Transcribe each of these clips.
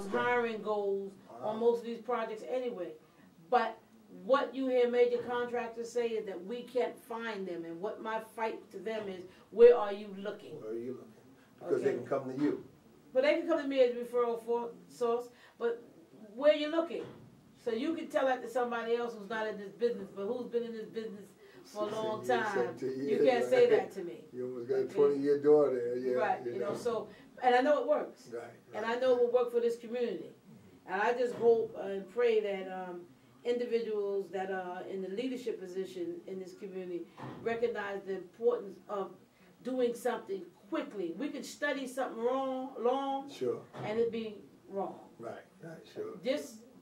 hiring goals on most of these projects anyway. But what you hear major contractors say is that we can't find them, and what my fight to them is, where are you looking? Where are you looking? Because they can come to you. But they can come to me as a referral source, but where you looking? So you can tell that to somebody else who's not in this business, but who's been in this business for a long time. You can't say that to me. You almost got a 20-year door there, yeah. Right, you know, so, and I know it works. Right. And I know it will work for this community. And I just hope and pray that individuals that are in the leadership position in this community recognize the importance of doing something quickly. We could study something long, sure, and it'd be wrong. Right, sure.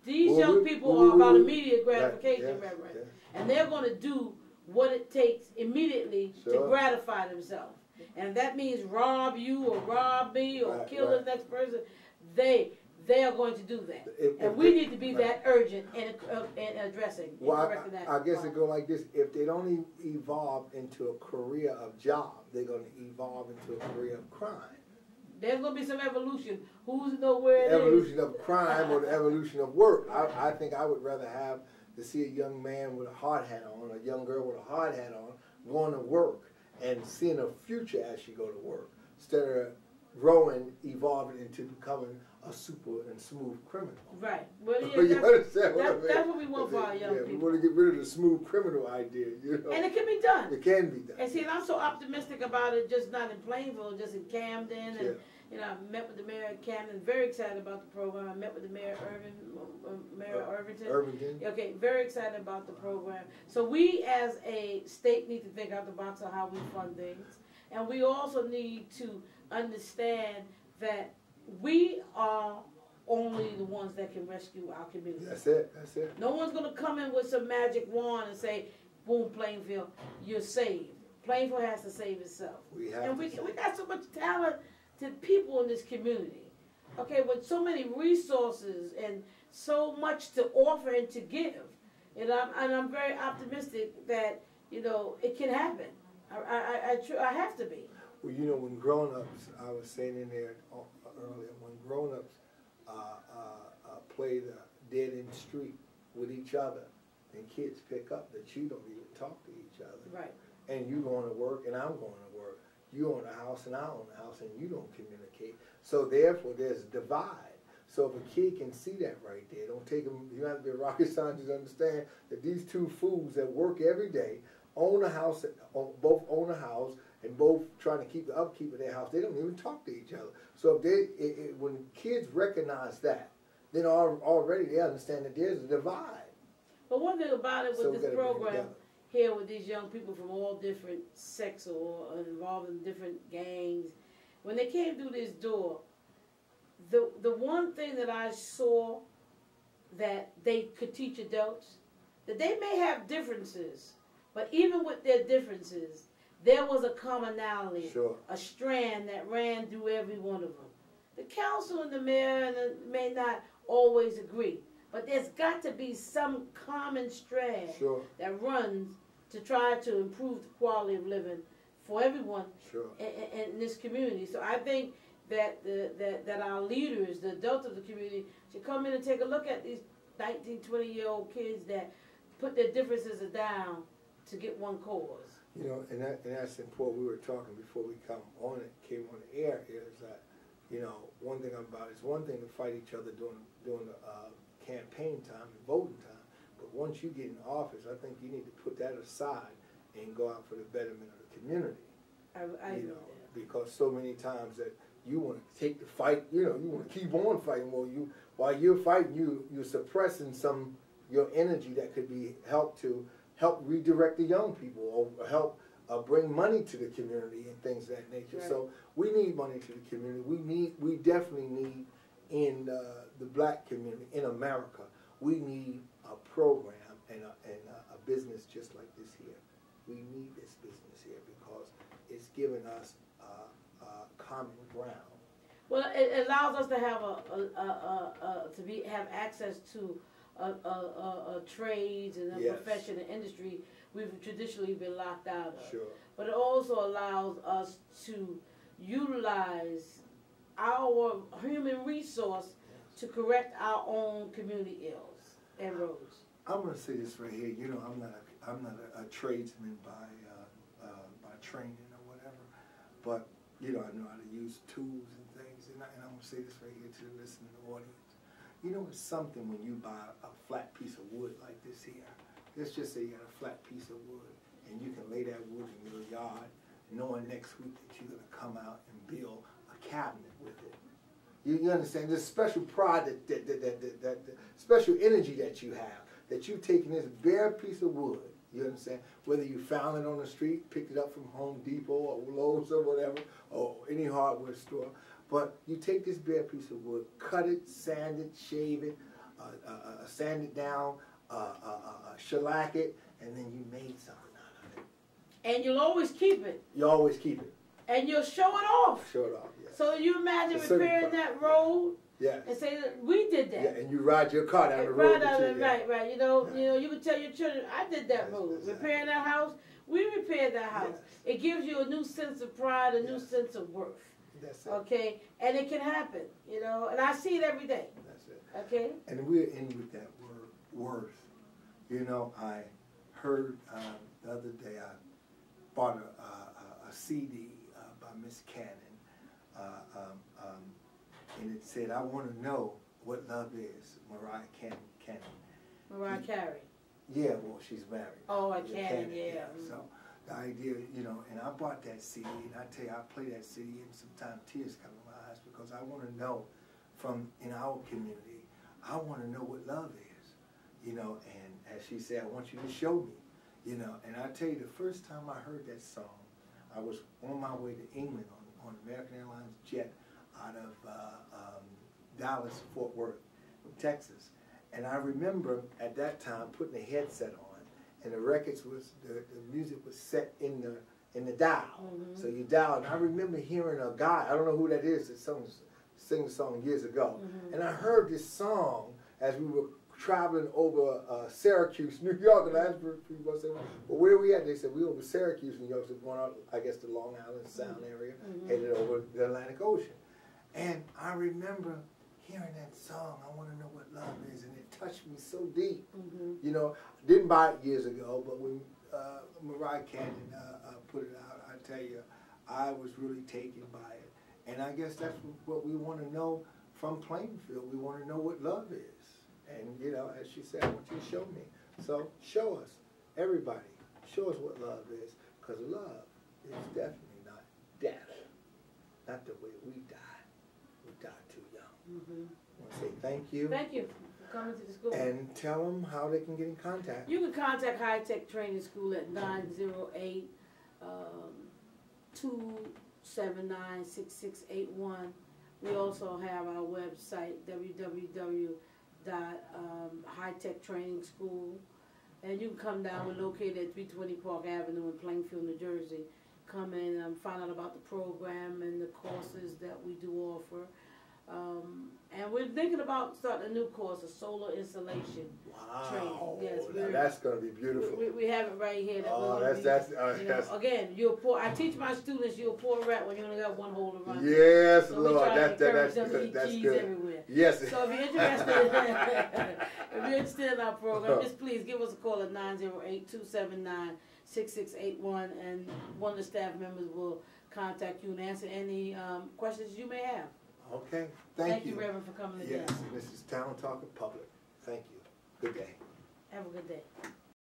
These young people are about immediate gratification, Reverend. Yes. And they're going to do what it takes immediately to gratify themselves. And if that means rob you or rob me or kill the next person, they are going to do that. And we need to be that urgent in addressing. Well, I guess it goes like this. If they don't evolve into a career of job, they're going to evolve into a career of crime. There's going to be some evolution. Who's to know where it is? Evolution of crime or the evolution of work. I think I would rather have to see a young man with a hard hat on, a young girl with a hard hat on, going to work and seeing a future as she go to work, instead of growing, evolving into becoming a super and smooth criminal. Right. Well, yeah, that's what we want for our young people. We want to get rid of the smooth criminal idea, you know. And it can be done. It can be done. And see, and I'm so optimistic about it, just not in Plainville, just in Camden. And, you know, I met with the mayor of Camden, very excited about the program. I met with the mayor Irvington. Okay, very excited about the program. So we as a state need to think out the box on how we fund things. And we also need to understand that we are only the ones that can rescue our community. That's it. That's it. No one's going to come in with some magic wand and say, boom, Plainfield, you're saved. Plainfield has to save itself. We got so much talented people in this community. Okay, with so many resources and so much to offer and to give. And I'm very optimistic that, you know, it can happen. I have to be. Well, you know, when grown-ups, I was saying in there earlier, when grown-ups play the dead-end street with each other, and kids pick up that you don't even talk to each other. Right. And you going to work, and I'm going to work. You own a house, and I own a house, and you don't communicate. So therefore, there's a divide. So if a kid can see that right there, don't take them, you don't have to be a rocket scientist to understand that these two fools that work every day, own a house, both own a house, and both trying to keep the upkeep of their house, they don't even talk to each other. So if when kids recognize that, then already they understand that there's a divide. But one thing about it with this program here with these young people from all different sects or involved in different gangs, when they came through this door, the one thing that I saw that they could teach adults, that they may have differences, but even with their differences, there was a commonality, a strand that ran through every one of them. The council and the mayor may not always agree, but there's got to be some common strand that runs to try to improve the quality of living for everyone in this community. So I think that that our leaders, the adults of the community, should come in and take a look at these 19, 20-year-old kids that put their differences down to get one cause. You know, and that's important. We were talking before we came on the air, is that, you know, one thing about it, it's one thing to fight each other during the campaign time and voting time, but once you get in office, I think you need to put that aside and go out for the betterment of the community. You know, because so many times that you want to take the fight, you know, you want to keep on fighting. Well, while you're fighting, you're suppressing your energy that could be help redirect the young people or help bring money to the community and things of that nature. Right. So we need money to the community. We definitely need in the black community in America. We need a program and a business just like this here. We need this business here because it's giving us common ground. Well, it allows us to have have access to trades and a profession and industry we've traditionally been locked out of. Sure. But it also allows us to utilize our human resource to correct our own community ills and roads? I'm going to say this right here. You know, I'm not a tradesman by training or whatever, but you know, I know how to use tools and things, and I'm going to say this right here to the listening audience. You know, it's something when you buy a flat piece of wood like this here. Let's just say you got a flat piece of wood, and you can lay that wood in your yard, knowing next week that you're going to come out and build a cabinet with it. You understand? There's special pride, that special energy that you have, that you've taken this bare piece of wood, you understand? Whether you found it on the street, picked it up from Home Depot or Lowe's or whatever, or any hardware store, but you take this bare piece of wood, cut it, sand it, shave it, sand it down, shellac it, and then you made something out of it. And you'll always keep it. You always keep it. And you'll show it off. Show it off, yes. So you imagine repairing that road, yes, and say that we did that. Yeah, and you ride your car down the road. Right. You know, you can tell your children, I did that road. Repairing that house, we repaired that house. Yes. It gives you a new sense of pride, a new sense of worth. That's it. Okay, and it can happen, you know, and I see it every day. That's it. Okay. And we're in with that word, worth. You know, I heard the other day, I bought a CD by Miss Cannon, and it said, I want to know what love is, Mariah Cannon. Mariah Carey. Yeah, well, she's married. Oh, I Cannon, yeah. So the idea, you know, and I bought that CD, and I tell you, I play that CD, and sometimes tears come in my eyes, because I want to know from, in our community, I want to know what love is, you know, and as she said, I want you to show me, you know, and I tell you, the first time I heard that song, I was on my way to England on American Airlines jet out of Dallas, Fort Worth, Texas. And I remember at that time putting a headset on, and the records was, the music was set in the dial. Mm-hmm. So you dial, and I remember hearing a guy, I don't know who that is, that sang the song years ago. Mm-hmm. And I heard this song as we were traveling over Syracuse, New York, and I asked people, I said, well, where are we at? They said, we're over Syracuse, New York, so going out, I guess, the Long Island Sound area, headed over the Atlantic Ocean. And I remember hearing that song, I want to know what love is, and it touched me so deep. You know, didn't buy it years ago, but when Mariah Cannon put it out, I tell you, I was really taken by it. And I guess that's what we want to know from Plainfield. We want to know what love is. And, you know, as she said, I want you to show me. So show us, everybody, show us what love is, because love is definitely not death. Not the way we die. We die too young. I want to say thank you. Thank you for coming to the school. And tell them how they can get in contact. You can contact High Tech Training School at 908-279-6681. We also have our website, www.hightech training school. And you can come down. We're located at 320 Park Avenue in Plainfield, New Jersey. Come in and find out about the program and the courses that we do offer. And we're thinking about starting a new course, a solar installation training. Yes, that's going to be beautiful. We have it right here. Again, you're poor. I teach my students you're a poor rat when you only got one hole to run. Yes, so Lord, that's good. That's good. Everywhere. Yes. So if you're interested, if you're interested in our program, just please give us a call at 908-279-6681, and one of the staff members will contact you and answer any questions you may have. Okay, thank you. Thank you, Reverend, for coming again. Yes, this is Town Talk in Public. Thank you. Good day. Have a good day.